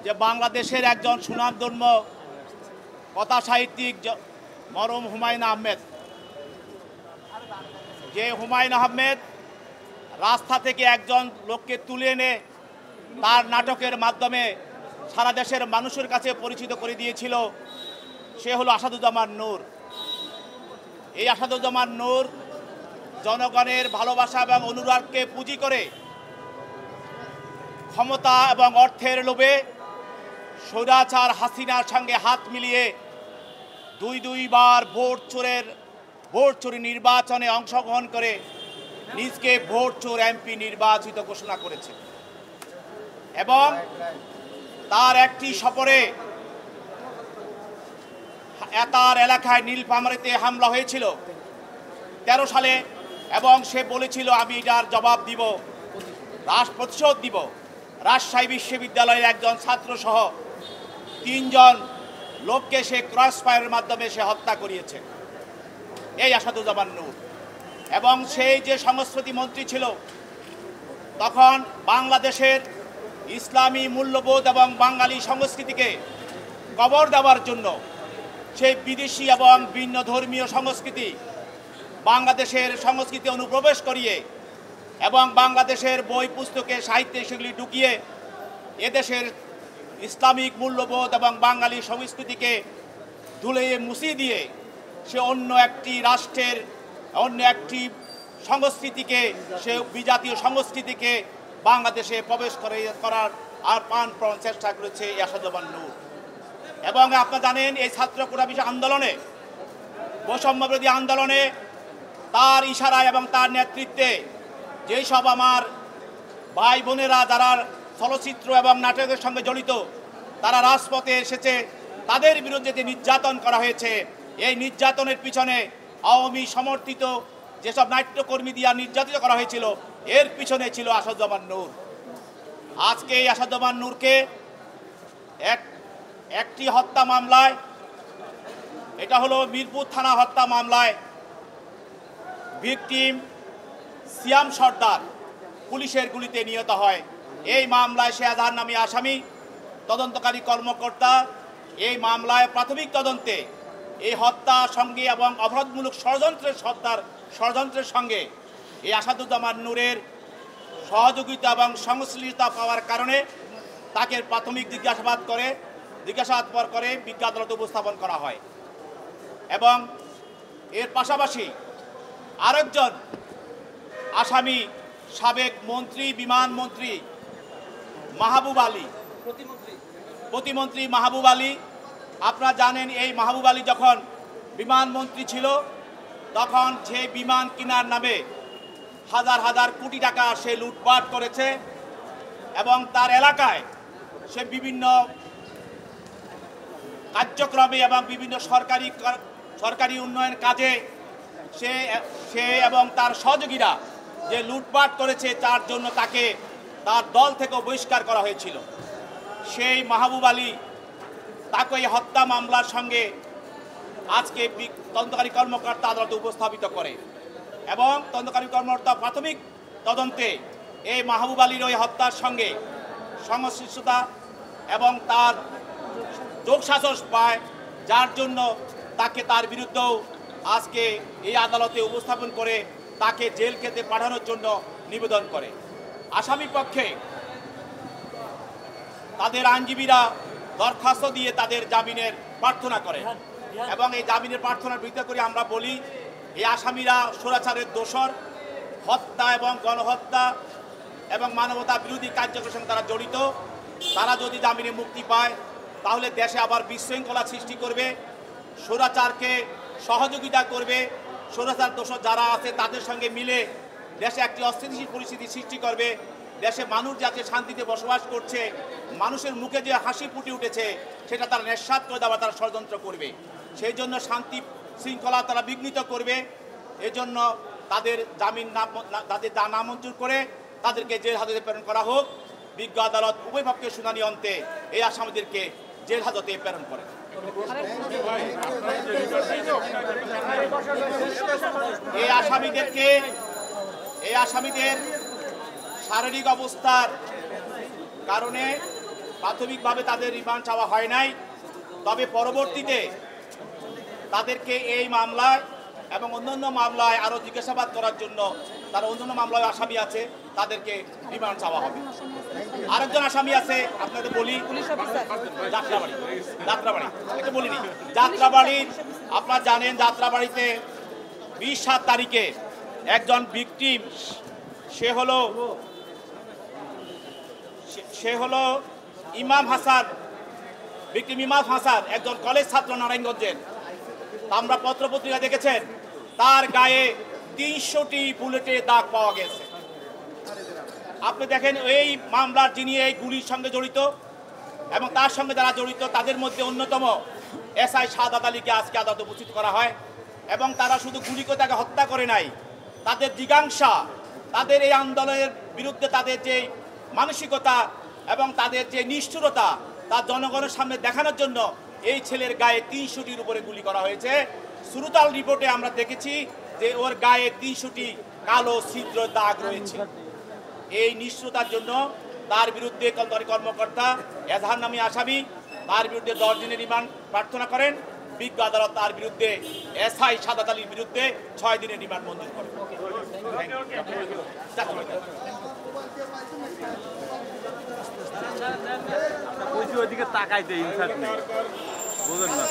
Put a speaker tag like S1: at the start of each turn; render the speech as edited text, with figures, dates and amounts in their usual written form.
S1: যে বাংলাদেশের একজন সুনামধন্য কথা সাহিত্যিক মরহুম হুমায়ুন আহমেদ, যে হুমায়ুন আহমেদ রাস্তা থেকে একজন লোককে তুলে এনে তার নাটকের মাধ্যমে সারা দেশের মানুষের কাছে পরিচিত করে দিয়েছিল, সে হলো আসাদুজ্জামান নূর। এই আসাদুজ্জামান নূর জনগণের ভালোবাসা এবং অনুরাগকে পুঁজি করে ক্ষমতা এবং অর্থের লোভে স্বৈরাচার হাসিনার সঙ্গে হাত মিলিয়ে দুইবার ভোট চুরি নির্বাচনে অংশগ্রহণ করে নিজকে ভোট চোর এমপি নির্বাচিত ঘোষণা করেছে। এবং তার একটি সফরে তার এলাকায় নীলফামারীতে হামলা হয়েছিল 13 সালে, এবং সে বলেছিল আমি এটার জবাব দিব, প্রতিশোধ দিব। রাজশাহী বিশ্ববিদ্যালয়ের একজন ছাত্র সহ 3 জন লোককে সে ক্রস ফায়ারের মাধ্যমে সে হত্যা করিয়েছে, এই আসাদুজ্জামান নূর। এবং সেই যে সংস্কৃতি মন্ত্রী ছিল, তখন বাংলাদেশের ইসলামী মূল্যবোধ এবং বাঙালি সংস্কৃতিকে কবর দেওয়ার জন্য সেই বিদেশি এবং ভিন্ন ধর্মীয় সংস্কৃতি বাংলাদেশের সংস্কৃতি অনুপ্রবেশ করিয়ে এবং বাংলাদেশের বই পুস্তকে সাহিত্যে সেগুলি ঢুকিয়ে এদেশের ইসলামিক মূল্যবোধ এবং বাঙালি সংস্কৃতিকে ধুলিয়ে মুছিয়ে দিয়ে সে অন্য একটি রাষ্ট্রের অন্য একটি সংস্কৃতিকে, সে বিজাতীয় সংস্কৃতিকে বাংলাদেশে প্রবেশ করার আর প্রাণপণ চেষ্টা করেছে আসাদুজ্জামান নূর। এবং আপনারা জানেন এই ছাত্র কোটা বিষয় আন্দোলনে, বৈষম্যবিরোধী আন্দোলনে তার ইশারায় এবং তার নেতৃত্বে যেই সব আমার ভাই বোনেরা যারা চলচ্চিত্র এবং নাটকের সঙ্গে জড়িত তারা রাজপথে এসেছে, তাদের বিরুদ্ধে যে নির্যাতন করা হয়েছে, এই নির্যাতনের পিছনে আওয়ামী সমর্থিত যেসব নাট্যকর্মী দিয়া নির্যাতিত করা হয়েছিল, এর পিছনে ছিল আসাদুজ্জামান নূর। আজকে এই আসাদুজ্জামান নূরকে একটি হত্যা মামলায়, এটা হলো মিরপুর থানা হত্যা মামলায় ভিকটিম সিয়াম সর্দার পুলিশের গুলিতে নিহত হয়। এই মামলায় সে আজহার নামী আসামি, তদন্তকারী কর্মকর্তা এই মামলায় প্রাথমিক তদন্তে এই হত্যার সঙ্গে এবং অপরাধমূলক ষড়যন্ত্রের সঙ্গে এই আসাদুজ্জামান নূরের সহযোগিতা এবং সংশ্লিষ্টতা পাওয়ার কারণে তাকে প্রাথমিক জিজ্ঞাসাবাদ করে বিজ্ঞ আদালতে উপস্থাপন করা হয়। এবং এর পাশাপাশি আরেকজন আসামি সাবেক মন্ত্রী, বিমান মন্ত্রী মাহবুব আলী, প্রতিমন্ত্রী মাহবুব আলী। আপনারা জানেন এই মাহবুব আলী যখন বিমান মন্ত্রী ছিল তখন সে বিমান কেনার নামে হাজার হাজার কোটি টাকা সে লুটপাট করেছে এবং তার এলাকায় সে বিভিন্ন কার্যক্রমে এবং বিভিন্ন সরকারি উন্নয়ন কাজে সে এবং তার সহযোগীরা যে লুটপাট করেছে, তার জন্য তাকে তার দল থেকে বহিষ্কার করা হয়েছিল। সেই মাহবুব আলী তাকে এই হত্যা মামলার সঙ্গে আজকে তদন্তকারী কর্মকর্তা আদালতে উপস্থাপিত করে এবং তদন্তকারী কর্মকর্তা প্রাথমিক তদন্তে এই মাহবুব আলীর ওই হত্যার সঙ্গে সংশ্লিষ্টতা এবং তার যোগসাজশ পায়, যার জন্য তাকে তার বিরুদ্ধেও আজকে এই আদালতে উপস্থাপন করে তাকে জেল খেতে পাঠানোর জন্য নিবেদন করে। আসামি পক্ষে তাদের আইনজীবীরা দরখাস্ত দিয়ে তাদের জামিনের প্রার্থনা করে এবং এই জামিনের প্রার্থনার ভিত্তি করে আমরা বলি এই আসামিরা স্বৈরাচারের দোষর, হত্যা এবং গণহত্যা এবং মানবতা বিরোধী কার্যক্রমের সঙ্গে তারা জড়িত। তারা যদি জামিনে মুক্তি পায় তাহলে দেশে আবার বিশৃঙ্খলা সৃষ্টি করবে, স্বৈরাচারকে সহযোগিতা করবে, স্বৈরাচার দোষর যারা আছে তাদের সঙ্গে মিলে দেশে একটি অস্থিতিশীল পরিস্থিতি সৃষ্টি করবে। দেশে মানুষ যাতে শান্তিতে বসবাস করছে, মানুষের মুখে যে হাসি ফুটে উঠেছে সেটা তারা নিঃস্বাত করে দেওয়া তারা ষড়যন্ত্র করবে। সেই জন্য শান্তি শৃঙ্খলা তারা বিঘ্নিত করবে। এজন্য তাদের জামিন নামঞ্জুর করে তাদেরকে জেল হাজতে প্রেরণ করা হোক। বিজ্ঞ আদালত উভয় পক্ষের শুনানি অন্তে এই আসামিদেরকে জেল হাজতে প্রেরণ করে। এই আসামিদের শারীরিক অবস্থার কারণে প্রাথমিকভাবে তাদের রিমান্ড চাওয়া হয় নাই, তবে পরবর্তীতে তাদেরকে এই মামলায় এবং অন্যান্য মামলায় আরও জিজ্ঞাসাবাদ করার জন্য, তার অন্যান্য মামলায় আসামি আছে, তাদেরকে রিমান্ড চাওয়া হবে। আরেকজন আসামি আছে, আপনাদের বলি, যাত্রাবাড়ি যাত্রাবাড়ি একটু বলিনি। যাত্রাবাড়ির আপনারা জানেন, যাত্রাবাড়িতে 20-7 তারিখে একজন ভিকটিম, সে হলো ইমাম হাসান, ভিকটিম ইমাম হাসান, একজন কলেজ ছাত্র নারায়ণগঞ্জের। আমরা পত্রপত্রিকা দেখেছেন, তার গায়ে 300টি বুলেটের দাগ পাওয়া গেছে। আপনি দেখেন, এই মামলার যিনি এই গুলির সঙ্গে জড়িত এবং তার সঙ্গে যারা জড়িত, তাদের মধ্যে অন্যতম এসআই সাদাত আলীকে আজকে আদালতে উপস্থিত করা হয়। এবং তারা শুধু গুলি করে তাকে হত্যা করে নাই, তাদের জিজ্ঞাসা, তাদের এই আন্দোলনের বিরুদ্ধে তাদের যে মানসিকতা এবং তাদের যে নিষ্ঠুরতা, তা জনগণের সামনে দেখানোর জন্য এই ছেলের গায়ে 300টির উপরে গুলি করা হয়েছে। সুরতাল রিপোর্টে আমরা দেখেছি যে ওর গায়ে 300টি কালো ছিদ্র দাগ রয়েছে। এই নিষ্ঠুরতার জন্য তার বিরুদ্ধে তদন্তকারী কর্মকর্তা এজাহার নামী আসামি, তার বিরুদ্ধে 10 দিনের রিমান্ড প্রার্থনা করেন। বিজ্ঞ আদালত তার বিরুদ্ধে এসআই সাদাত আলীর বিরুদ্ধে 6 দিনের রিমান্ড মঞ্জুর করেন।
S2: ওইদিকে তাকাইতে ইনসাফ নেই, বুঝলেন না।